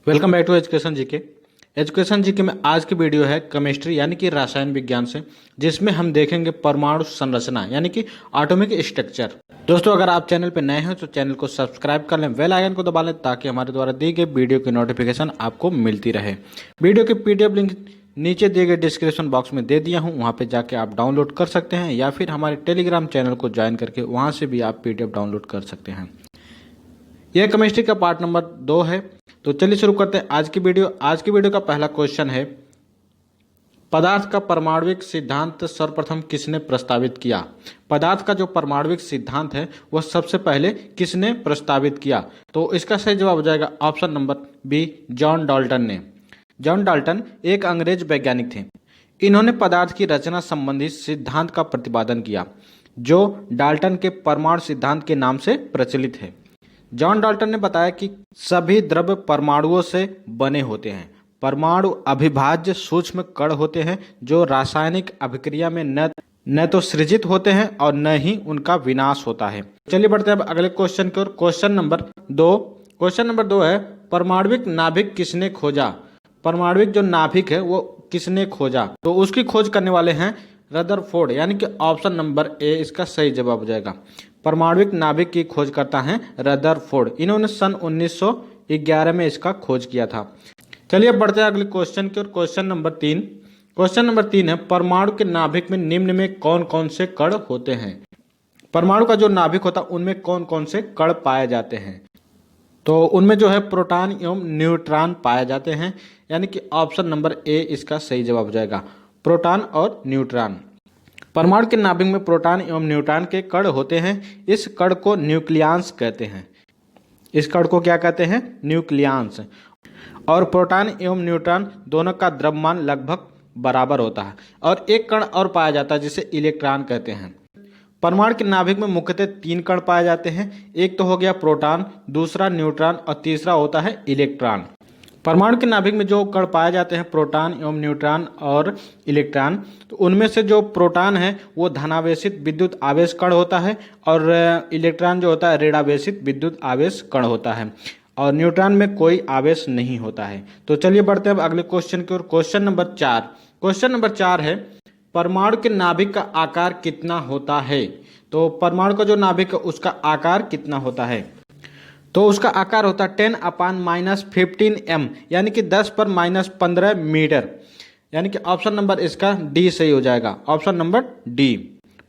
Welcome back to education GK. Education GK में आज की वीडियो है केमिस्ट्री यानी कि रसायन विज्ञान से, जिसमें हम देखेंगे परमाणु संरचना यानी कि एटॉमिक स्ट्रक्चर। दोस्तों, अगर आप चैनल पर नए हैं तो चैनल को सब्सक्राइब कर लें, बेल आइकन को दबा लें ताकि हमारे द्वारा दी गई वीडियो की नोटिफिकेशन आपको मिलती रहे। वीडियो की पीडीएफ लिंक नीचे दिए गए डिस्क्रिप्शन बॉक्स में दे दिया हूँ, वहाँ पे जाके आप डाउनलोड कर सकते हैं या फिर हमारे टेलीग्राम चैनल को ज्वाइन करके वहाँ से भी आप पीडीएफ डाउनलोड कर सकते हैं। यह केमिस्ट्री का पार्ट नंबर 2 है। तो चलिए शुरू करते हैं आज की वीडियो। आज की वीडियो का पहला क्वेश्चन है, पदार्थ का परमाणविक सिद्धांत सर्वप्रथम किसने प्रस्तावित किया? पदार्थ का जो परमाणविक सिद्धांत है वह सबसे पहले किसने प्रस्तावित किया? तो इसका सही जवाब हो जाएगा option number B, John Dalton ने। जॉन डाल्टन एक अंग्रेज वैज्ञानिक थे। इन्होंने पदार्थ की रचना संबंधी सिद्धांत का प्रतिपादन किया, जो डाल्टन के परमाणु सिद्धांत के नाम से प्रचलित है। जॉन डाल्टन ने बताया कि सभी द्रव्य परमाणुओं से बने होते हैं। परमाणु अविभाज्य सूक्ष्म कण होते हैं जो रासायनिक अभिक्रिया में न तो सृजित होते हैं और न ही उनका विनाश होता है। चलिए बढ़ते हैं अब अगले क्वेश्चन की ओर। क्वेश्चन नंबर 2 है, परमाणविक नाभिक किसने खोजा? परमाणविक जो नाभिक है वो किसने खोजा? तो उसकी खोज करने वाले हैं रदरफोर्ड, यानी कि ऑप्शन नंबर ए इसका सही जवाब हो जाएगा। परमाणविक नाभिक की खोज करता है रदरफोर्ड। इन्होंने सन 1911 में इसका खोज किया था। चलिए अब बढ़ते हैं अगले क्वेश्चन की ओर। क्वेश्चन नंबर 3 है, परमाणु के नाभिक में निम्न में कौन कौन से कण होते हैं? परमाणु का जो नाभिक होता है उनमें कौन कौन से कण पाए जाते हैं? तो उनमें जो है प्रोटॉन एवं न्यूट्रॉन पाए जाते हैं, यानी कि ऑप्शन नंबर ए इसका सही जवाब हो जाएगा, प्रोटॉन और न्यूट्रॉन। परमाणु के नाभिक में प्रोटॉन एवं न्यूट्रॉन के कण होते हैं। इस कण को न्यूक्लियस कहते हैं। इस कण को क्या कहते हैं? न्यूक्लियस। और प्रोटॉन एवं न्यूट्रॉन दोनों का द्रव्यमान लगभग बराबर होता है। और एक कण और पाया जाता है जिसे इलेक्ट्रॉन कहते हैं। परमाणु के नाभिक में मुख्यतः 3 कण पाए जाते हैं। एक तो हो गया प्रोटॉन, दूसरा न्यूट्रॉन और तीसरा होता है इलेक्ट्रॉन। परमाणु के नाभिक में जो कण पाए जाते हैं प्रोटॉन एवं न्यूट्रॉन और इलेक्ट्रॉन, तो उनमें से जो प्रोटॉन है वो धनावेशित विद्युत आवेश कण होता है और इलेक्ट्रॉन जो होता है ऋणावेशित विद्युत आवेश कण होता है और न्यूट्रॉन में कोई आवेश नहीं होता है। तो चलिए बढ़ते हैं अब अगले क्वेश्चन की ओर। क्वेश्चन नंबर 4 है, परमाणु के नाभिक का आकार कितना होता है? तो परमाणु का जो नाभिक है उसका आकार कितना होता है? तो उसका आकार होता है 10⁻⁻15 m, यानी कि 10⁻⁻15 मीटर, यानी कि ऑप्शन नंबर इसका डी सही हो जाएगा, ऑप्शन नंबर डी।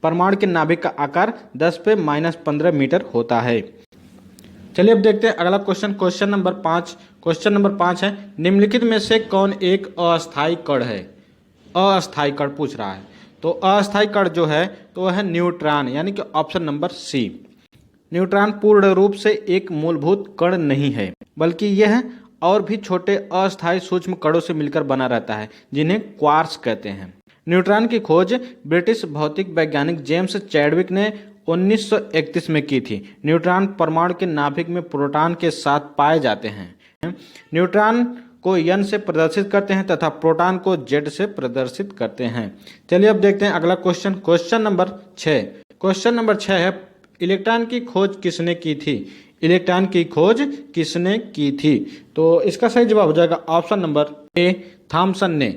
परमाणु के नाभिक का आकार 10⁻⁻15 मीटर होता है। चलिए अब देखते हैं अगला क्वेश्चन। क्वेश्चन नंबर 5 है, निम्नलिखित में से कौन एक अस्थायी कण है? अस्थायी कण पूछ रहा है। तो अस्थायी कण जो है तो वह है न्यूट्रॉन, यानी कि ऑप्शन नंबर सी। न्यूट्रॉन पूर्ण रूप से एक मूलभूत कण नहीं है, बल्कि यह और भी छोटे अस्थायी सूक्ष्म कणों से मिलकर बना रहता है, जिन्हें क्वार्क्स कहते हैं। न्यूट्रॉन की खोज ब्रिटिश भौतिक वैज्ञानिक जेम्स चैडविक ने 1931 में की थी। न्यूट्रॉन परमाणु के नाभिक में प्रोटॉन के साथ पाए जाते हैं। न्यूट्रॉन को n से प्रदर्शित करते हैं तथा प्रोटॉन को z से प्रदर्शित करते हैं। चलिए अब देखते हैं अगला क्वेश्चन। क्वेश्चन नंबर 6 है, इलेक्ट्रॉन की खोज किसने की थी? इलेक्ट्रॉन की खोज किसने की थी? तो इसका सही जवाब हो जाएगा ऑप्शन नंबर ए, थॉमसन ने।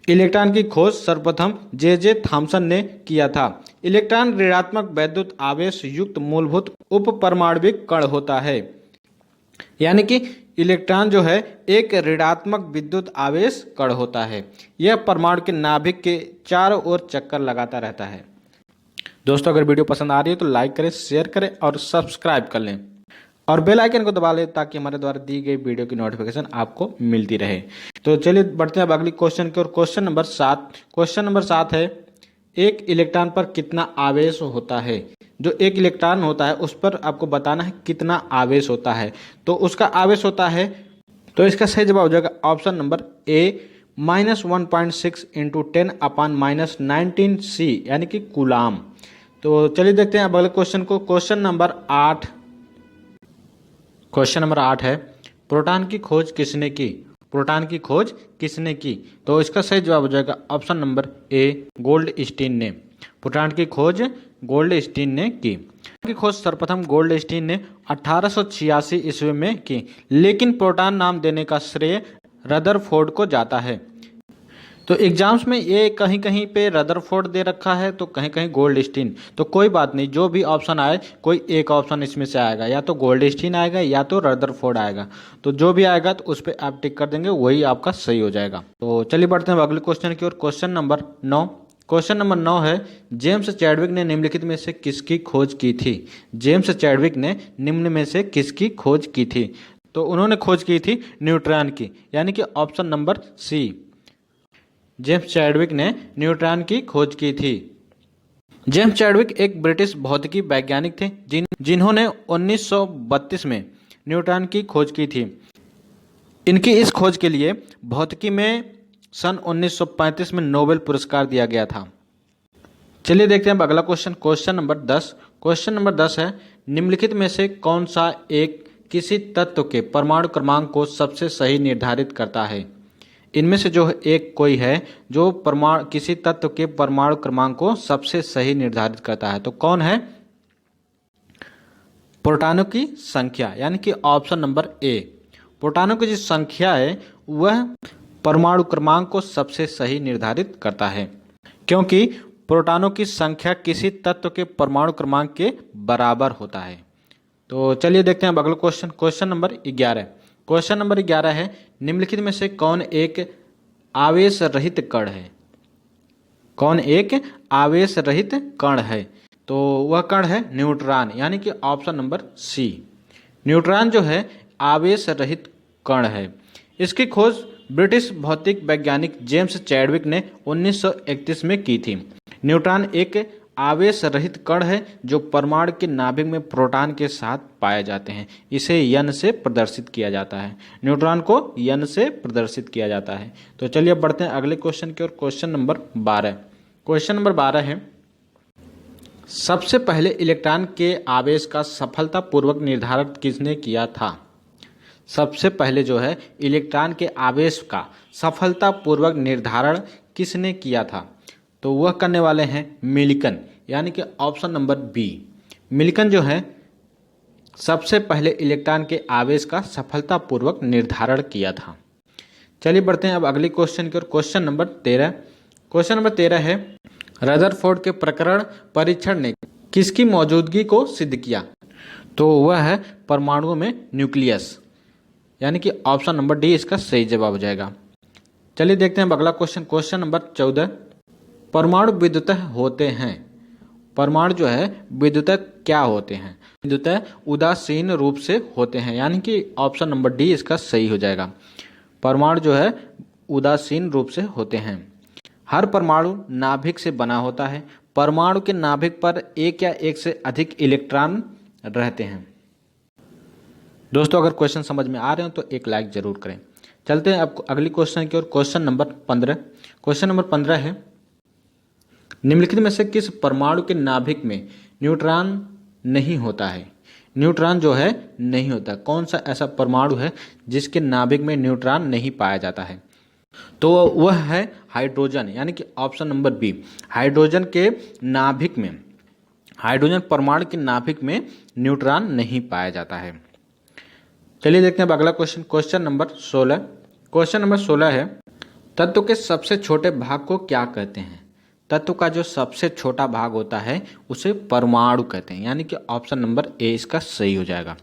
इलेक्ट्रॉन की खोज सर्वप्रथम जे थॉमसन ने किया था। इलेक्ट्रॉन ऋणात्मक वैद्युत आवेश युक्त मूलभूत उप परमाणविक कण होता है, यानी कि इलेक्ट्रॉन जो है एक ऋणात्मक विद्युत आवेश कण होता है। यह परमाणु के नाभिक के चारों ओर चक्कर लगाता रहता है। दोस्तों, अगर वीडियो पसंद आ रही है तो लाइक करें, शेयर करें और सब्सक्राइब कर लें और बेल आइकन को दबा लें ताकि हमारे द्वारा दी गई वीडियो की नोटिफिकेशन आपको मिलती रहे। तो चलिए बढ़ते हैं अब अगली क्वेश्चन की ओर। क्वेश्चन नंबर 7 है, एक इलेक्ट्रॉन पर कितना आवेश होता है? जो एक इलेक्ट्रॉन होता है उस पर आपको बताना है कितना आवेश होता है। तो उसका आवेश होता है, तो इसका सही जवाब हो जाएगा ऑप्शन नंबर ए, -1.6 × 10⁻⁻19 C, यानी कि कूलाम। तो चलिए देखते हैं अब अगले क्वेश्चन को। क्वेश्चन नंबर 8 है, प्रोटॉन की खोज किसने की? प्रोटॉन की खोज किसने की? तो इसका सही जवाब हो जाएगा ऑप्शन नंबर ए, गोल्डस्टीन ने। प्रोटॉन की खोज गोल्डस्टीन ने की। की खोज सर्वप्रथम गोल्डस्टीन ने 1886 ईस्वी में की, लेकिन प्रोटॉन नाम देने का श्रेय रदरफोर्ड को जाता है। तो एग्जाम्स में ये कहीं कहीं पे रदरफोर्ड दे रखा है तो कहीं कहीं गोल्डस्टीन। तो कोई बात नहीं, जो भी ऑप्शन आए कोई एक ऑप्शन इसमें से आएगा, या तो गोल्डस्टीन आएगा या तो रदरफोर्ड आएगा। तो जो भी आएगा तो उस पर आप टिक कर देंगे, वही आपका सही हो जाएगा। तो चलिए बढ़ते हैं अगले क्वेश्चन की ओर। Question number 9। क्वेश्चन नंबर 9 है, जेम्स चैडविक ने निम्नलिखित में से किसकी खोज की थी? जेम्स चैडविक ने निम्न में से किसकी खोज की थी? तो उन्होंने खोज की थी न्यूट्रॉन की, यानी कि option number C. James Chadwick ने न्यूट्रॉन की खोज की थी। जेम्स चैडविक एक ब्रिटिश भौतिकी वैज्ञानिक थे जिन्होंने 1932 में न्यूट्रॉन की खोज की थी। इनकी इस खोज के लिए भौतिकी में सन 1935 में नोबेल पुरस्कार दिया गया था। चलिए देखते हैं अब अगला question. Question number 10। Question number 10 है, निम्नलिखित में से कौन सा एक किसी तत्व के परमाणु क्रमांक को सबसे सही निर्धारित करता है? इनमें से जो एक कोई है जो किसी तत्व के परमाणु क्रमांक को सबसे सही निर्धारित करता है, तो कौन है? प्रोटॉनों की संख्या, यानी कि ऑप्शन नंबर ए। प्रोटॉनों की जो संख्या है वह परमाणु क्रमांक को सबसे सही निर्धारित करता है, क्योंकि प्रोटॉनों की संख्या किसी तत्व के परमाणु क्रमांक के बराबर होता है। तो चलिए देखते हैं अब अगला question. Question number 11। Question number 11 है, निम्नलिखित में से कौन एक आवेश रहित कण है? कौन एक आवेश रहित कण है? तो वह कण है न्यूट्रॉन, यानी कि ऑप्शन नंबर सी। न्यूट्रॉन जो है आवेश रहित कण है। इसकी खोज ब्रिटिश भौतिक वैज्ञानिक जेम्स चैडविक ने 1931 में की थी। न्यूट्रॉन एक आवेश रहित कण है जो परमाणु के नाभिक में प्रोटॉन के साथ पाए जाते हैं। इसे यन से प्रदर्शित किया जाता है। न्यूट्रॉन को यन से प्रदर्शित किया जाता है। तो चलिए अब बढ़ते हैं अगले क्वेश्चन की ओर। Question number 12। क्वेश्चन नंबर 12 है, सबसे पहले इलेक्ट्रॉन के आवेश का सफलतापूर्वक निर्धारण किसने किया था? सबसे पहले जो है इलेक्ट्रॉन के आवेश का सफलतापूर्वक निर्धारण किसने किया था? तो वह करने वाले हैं मिल्कन, यानी कि ऑप्शन नंबर बी। मिल्कन जो है सबसे पहले इलेक्ट्रॉन के आवेश का सफलतापूर्वक निर्धारण किया था। चलिए बढ़ते हैं अब अगले क्वेश्चन की ओर। Question number 13। क्वेश्चन नंबर 13 है, रदरफोर्ड के प्रकरण परीक्षण ने किसकी मौजूदगी को सिद्ध किया? तो वह है परमाणुओं में न्यूक्लियस, यानी कि ऑप्शन नंबर डी इसका सही जवाब हो जाएगा। चलिए देखते हैं अब अगला क्वेश्चन। क्वेश्चन नंबर 14, परमाणु विद्युतः होते हैं। परमाणु जो है विद्युतः क्या होते हैं? विद्युतः उदासीन रूप से होते हैं, यानी कि ऑप्शन नंबर डी इसका सही हो जाएगा। परमाणु जो है उदासीन रूप से होते हैं। हर परमाणु नाभिक से बना होता है। परमाणु के नाभिक पर एक या एक से अधिक इलेक्ट्रॉन रहते हैं। दोस्तों अगर क्वेश्चन समझ में आ रहे हो तो एक लाइक जरूर करें। चलते हैं अब अगली क्वेश्चन की ओर। Question number 15। क्वेश्चन नंबर 15 है, निम्नलिखित में से किस परमाणु के नाभिक में न्यूट्रॉन नहीं होता है? न्यूट्रॉन जो है नहीं होता। कौन सा ऐसा परमाणु है जिसके नाभिक में न्यूट्रॉन नहीं पाया जाता है? तो वह है हाइड्रोजन, यानी कि ऑप्शन नंबर बी। हाइड्रोजन के नाभिक में, हाइड्रोजन परमाणु के नाभिक में न्यूट्रॉन नहीं पाया जाता है। चलिए देखते हैं अब अगला question. Question number 16। Question number 16 है, तत्व के सबसे छोटे भाग को क्या कहते हैं? तत्व का जो सबसे छोटा भाग होता है उसे परमाणु कहते हैं, यानी कि ऑप्शन नंबर ए इसका सही हो जाएगा।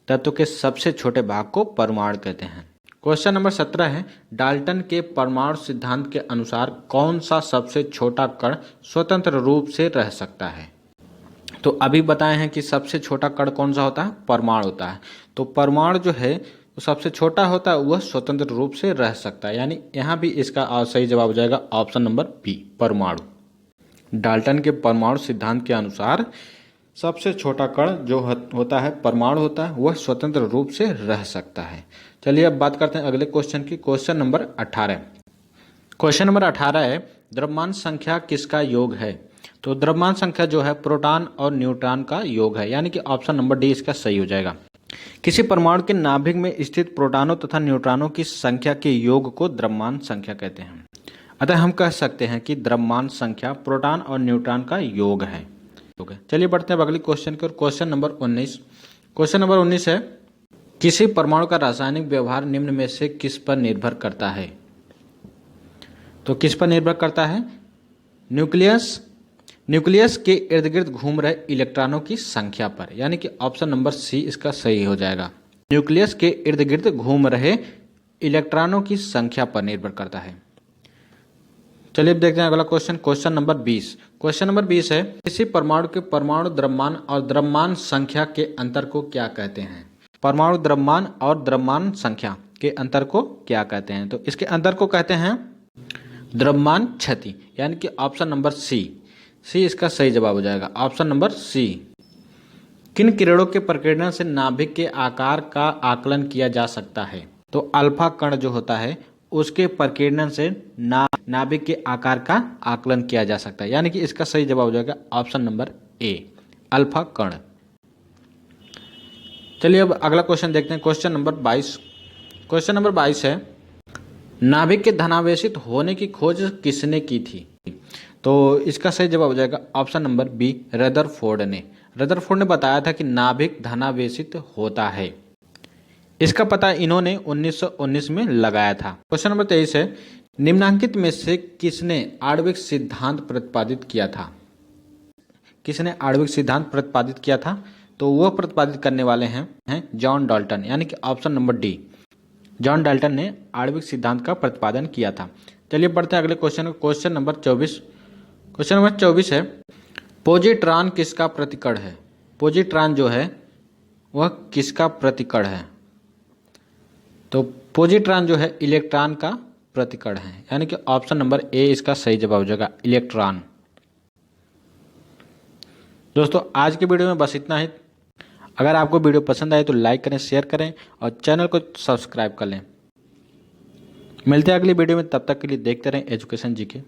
तत्व के सबसे छोटे भाग को परमाणु कहते हैं। क्वेश्चन नंबर 17 है, डाल्टन के परमाणु सिद्धांत के अनुसार कौन सा सबसे छोटा कण स्वतंत्र रूप से रह सकता है? तो अभी बताए हैं कि सबसे छोटा कण कौन सा होता है? परमाणु होता है। तो परमाणु जो है वो सबसे छोटा होता है, वह स्वतंत्र रूप से रह सकता है, यानी यहाँ भी इसका सही जवाब हो जाएगा ऑप्शन नंबर बी, परमाणु। डाल्टन के परमाणु सिद्धांत के अनुसार सबसे छोटा कण जो होता है परमाणु होता है, वह स्वतंत्र रूप से रह सकता है। चलिए अब बात करते हैं अगले क्वेश्चन की। Question number 18। क्वेश्चन नंबर 18 है, द्रव्यमान संख्या किसका योग है? तो द्रव्यमान संख्या जो है प्रोटॉन और न्यूट्रॉन का योग है, यानी कि ऑप्शन नंबर डी इसका सही हो जाएगा। किसी परमाणु के नाभिक में स्थित प्रोटॉनों तथा न्यूट्रॉनों की संख्या के योग को द्रव्यमान संख्या कहते हैं। अतः हम कह सकते हैं कि द्रव्यमान संख्या प्रोटॉन और न्यूट्रॉन का योग है। ओके, चलिए बढ़ते हैं अब अगली क्वेश्चन की ओर। Question number 19। क्वेश्चन नंबर 19 है, किसी परमाणु का रासायनिक व्यवहार निम्न में से किस पर निर्भर करता है? तो किस पर निर्भर करता है? न्यूक्लियस के इर्द गिर्द घूम रहे इलेक्ट्रॉनों की संख्या पर, यानी कि ऑप्शन नंबर सी इसका सही हो जाएगा। न्यूक्लियस के इर्द गिर्द घूम रहे इलेक्ट्रॉनों की संख्या पर निर्भर करता है। चलिए अब देखते हैं अगला question. Question number 20। Question number 20 है, किसी परमाणु के परमाणु द्रव्यमान और द्रव्यमान संख्या के अंतर को क्या कहते हैं? परमाणु द्रव्यमान और द्रव्यमान संख्या के अंतर को क्या कहते हैं? तो इसके अंतर को कहते हैं द्रव्यमान क्षति, यानी कि ऑप्शन नंबर सी इसका सही जवाब हो जाएगा। Option number C. किन किरणों के प्रकीर्णन से नाभिक के आकार का आकलन किया जा सकता है? तो अल्फा कण जो होता है उसके प्रकीर्णन से नाभिक के आकार का आकलन किया जा सकता है, यानी कि इसका सही जवाब हो जाएगा ऑप्शन नंबर ए, अल्फा कण। चलिए अब अगला क्वेश्चन देखते हैं। Question number 22। क्वेश्चन नंबर 22 है, नाभिक के धनावेशित होने की खोज किसने की थी? तो इसका सही जवाब हो जाएगा ऑप्शन नंबर बी, रदरफोर्ड ने बताया था कि नाभिक धनावेशित होता है। इसका पता इन्होंने 1919 में लगाया था। क्वेश्चन नंबर 23 है, निम्नांकित में से किसने आणविक सिद्धांत प्रतिपादित किया था? किसने आणविक सिद्धांत प्रतिपादित किया था? तो वह प्रतिपादित करने वाले हैं जॉन डाल्टन, यानी कि option number D, John Dalton ने आणविक सिद्धांत का प्रतिपादन किया था। चलिए बढ़ते हैं अगले question. Question number 24। Question number 24 है, पॉजिट्रॉन किसका प्रतिकण है? पॉजिट्रॉन जो है वह किसका प्रतिकण है? तो पॉजिट्रॉन जो है इलेक्ट्रॉन का प्रतिकण है, यानी कि ऑप्शन नंबर ए इसका सही जवाब हो जाएगा, इलेक्ट्रॉन। दोस्तों आज के वीडियो में बस इतना ही। अगर आपको वीडियो पसंद आए तो लाइक करें, शेयर करें और चैनल को सब्सक्राइब कर लें। मिलते हैं अगली वीडियो में, तब तक के लिए देखते रहें एजुकेशन जीके।